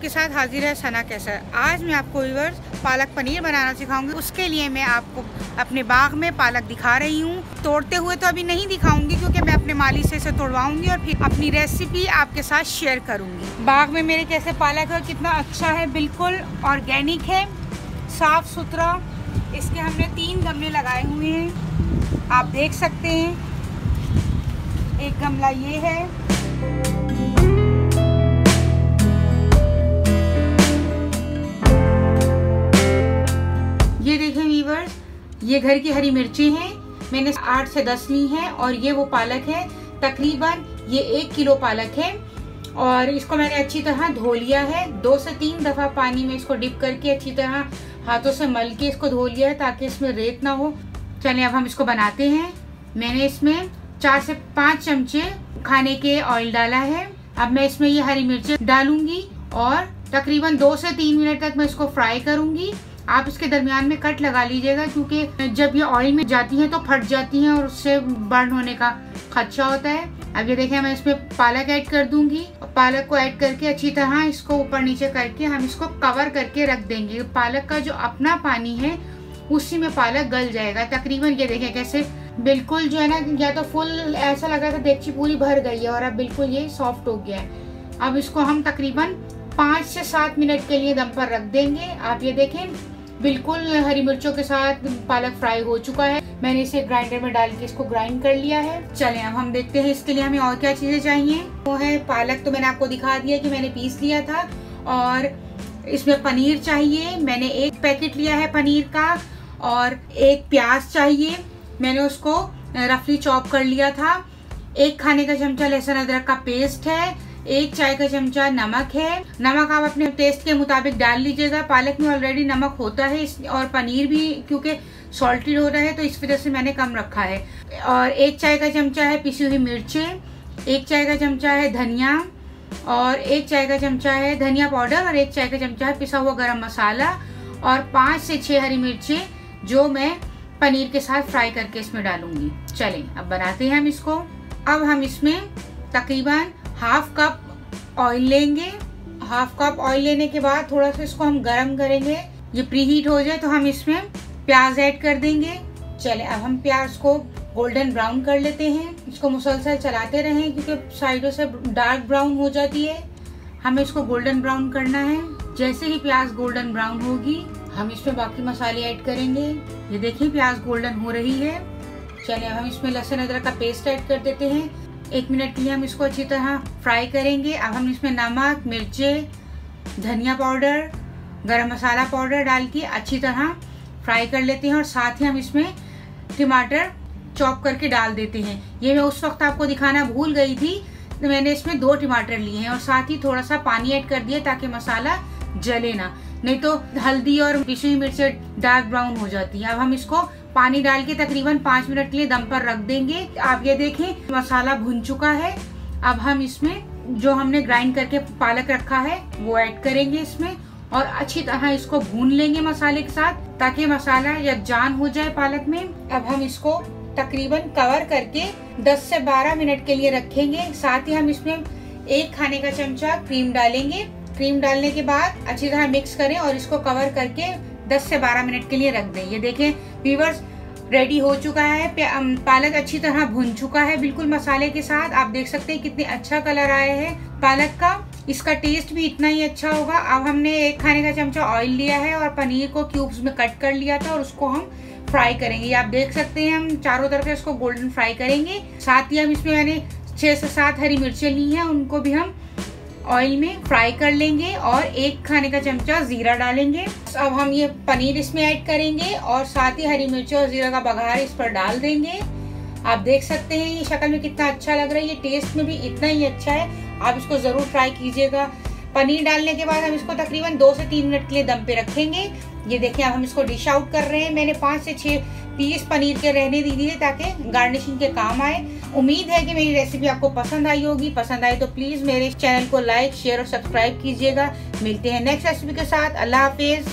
आपके साथ हाजिर है सना कैसर। आज मैं आपको व्यूअर्स पालक पनीर बनाना सिखाऊंगी। उसके लिए मैं आपको अपने बाग में पालक दिखा रही हूँ। तोड़ते हुए तो अभी नहीं दिखाऊंगी क्योंकि मैं अपने माली से इसे तोड़वाऊंगी और फिर अपनी रेसिपी आपके साथ शेयर करूंगी। बाग में मेरे कैसे पालक है, कितना अच्छा है, बिल्कुल ऑर्गेनिक है, साफ सुथरा। इसके हमने 3 गमले लगाए हुए हैं, आप देख सकते हैं। एक गमला ये है, ये देखें व्यूअर्स, ये घर की हरी मिर्ची हैं, मैंने 8 से 10 ली हैं। और ये वो पालक है, तकरीबन ये 1 किलो पालक है। और इसको मैंने अच्छी तरह धो लिया है, 2 से 3 दफा पानी में इसको डिप करके अच्छी तरह हाथों से मल के इसको धो लिया है ताकि इसमें रेत ना हो। चलिए अब हम इसको बनाते हैं। मैंने इसमें 4 से 5 चमचे खाने के ऑयल डाला है। अब मैं इसमें ये हरी मिर्चें डालूंगी और तकरीबन 2 से 3 मिनट तक मैं इसको फ्राई करूंगी। आप इसके दरमियान में कट लगा लीजिएगा क्योंकि जब ये ऑयल में जाती हैं तो फट जाती हैं और उससे बर्न होने का खदशा होता है। अब ये देखें, मैं इसमें पालक ऐड कर दूंगी। पालक को ऐड करके अच्छी तरह इसको ऊपर नीचे करके हम इसको कवर करके रख देंगे। पालक का जो अपना पानी है उसी में पालक गल जाएगा तकरीबन। ये देखें कैसे बिल्कुल जो है ना, या तो फुल ऐसा लगा था देगची पूरी भर गई है और अब बिल्कुल ये सॉफ्ट हो गया है। अब इसको हम तकरीबन 5 से 7 मिनट के लिए दम पर रख देंगे। आप ये देखें बिल्कुल हरी मिर्चों के साथ पालक फ्राई हो चुका है। मैंने इसे ग्राइंडर में डाल के इसको ग्राइंड कर लिया है। चलें अब हम देखते हैं इसके लिए हमें और क्या चीजें चाहिए। वो है पालक, तो मैंने आपको दिखा दिया कि मैंने पीस लिया था। और इसमें पनीर चाहिए, मैंने 1 पैकेट लिया है पनीर का। और 1 प्याज चाहिए, मैंने उसको रफली चॉप कर लिया था। 1 खाने का चमचा लहसुन अदरक का पेस्ट है। 1 चाय का चमचा नमक है। नमक आप अपने टेस्ट के मुताबिक डाल लीजिएगा, पालक में ऑलरेडी नमक होता है और पनीर भी क्योंकि सॉल्टेड हो रहा है तो इस वजह से मैंने कम रखा है। और 1 चाय का चमचा है पिसी हुई मिर्चें, 1 चाय का चमचा है धनिया, और 1 चाय का चमचा है धनिया पाउडर, और 1 चाय का चमचा है पिसा हुआ गरम मसाला, और 5 से 6 हरी मिर्चें जो मैं पनीर के साथ फ्राई करके इसमें डालूंगी। चलें अब बनाते हैं हम इसको। अब हम इसमें तकरीबन 1/2 कप ऑयल लेंगे। 1/2 कप ऑयल लेने के बाद थोड़ा सा इसको हम गरम करेंगे। ये प्री हीट हो जाए तो हम इसमें प्याज ऐड कर देंगे। चले अब हम प्याज को गोल्डन ब्राउन कर लेते हैं। इसको मुसलसल चलाते रहें क्योंकि साइडों से डार्क ब्राउन हो जाती है। हमें इसको गोल्डन ब्राउन करना है। जैसे ही प्याज गोल्डन ब्राउन होगी हम इसमें बाकी मसाले ऐड करेंगे। ये देखिए प्याज गोल्डन हो रही है। चलिए अब हम इसमें लहसुन अदरक का पेस्ट ऐड कर देते हैं। 1 मिनट के लिए हम इसको अच्छी तरह फ्राई करेंगे। अब हम इसमें नमक, मिर्चें, धनिया पाउडर, गरम मसाला पाउडर डाल के अच्छी तरह फ्राई कर लेते हैं। और साथ ही हम इसमें टमाटर चॉप करके डाल देते हैं। ये मैं उस वक्त आपको दिखाना भूल गई थी, तो मैंने इसमें 2 टमाटर लिए हैं और साथ ही थोड़ा सा पानी ऐड कर दिया ताकि मसाला जले ना, नहीं तो हल्दी और पिसी हुई मिर्चें डार्क ब्राउन हो जाती है। अब हम इसको पानी डाल के तकरीबन 5 मिनट के लिए दम पर रख देंगे। आप ये देखें मसाला भुन चुका है। अब हम इसमें जो हमने ग्राइंड करके पालक रखा है वो ऐड करेंगे इसमें और अच्छी तरह इसको भून लेंगे मसाले के साथ ताकि मसाला यकजान हो जाए पालक में। अब हम इसको तकरीबन कवर करके 10 से 12 मिनट के लिए रखेंगे। साथ ही हम इसमें 1 खाने का चमचा क्रीम डालेंगे। क्रीम डालने के बाद अच्छी तरह मिक्स करें और इसको कवर करके 10 से 12 मिनट के लिए रख दें। ये देखें व्यूअर्स रेडी हो चुका है। पालक अच्छी तरह भुन चुका है बिल्कुल मसाले के साथ। आप देख सकते हैं कितने अच्छा कलर आया है पालक का। इसका टेस्ट भी इतना ही अच्छा होगा। अब हमने 1 खाने का चमचा ऑयल लिया है और पनीर को क्यूब्स में कट कर लिया था और उसको हम फ्राई करेंगे। आप देख सकते हैं हम चारों तरफ से इसको गोल्डन फ्राई करेंगे। साथ ही हम इसमें मैंने 6 से 7 हरी मिर्चें ली हैं, उनको भी हम ऑयल में फ्राई कर लेंगे और 1 खाने का चमचा जीरा डालेंगे। अब हम ये पनीर इसमें ऐड करेंगे और साथ ही हरी मिर्ची और जीरा का बघार इस पर डाल देंगे। आप देख सकते हैं ये शक्ल में कितना अच्छा लग रहा है, ये टेस्ट में भी इतना ही अच्छा है। आप इसको जरूर ट्राई कीजिएगा। पनीर डालने के बाद हम इसको तकरीबन 2 से 3 मिनट के लिए दम पे रखेंगे। ये देखिए अब हम इसको डिश आउट कर रहे हैं। मैंने 5 से 6 पीस पनीर के रहने दी है ताकि गार्निशिंग के काम आए। उम्मीद है कि मेरी रेसिपी आपको पसंद आई होगी। पसंद आई तो प्लीज मेरे चैनल को लाइक, शेयर और सब्सक्राइब कीजिएगा। मिलते हैं नेक्स्ट रेसिपी के साथ। अल्लाह हाफिज।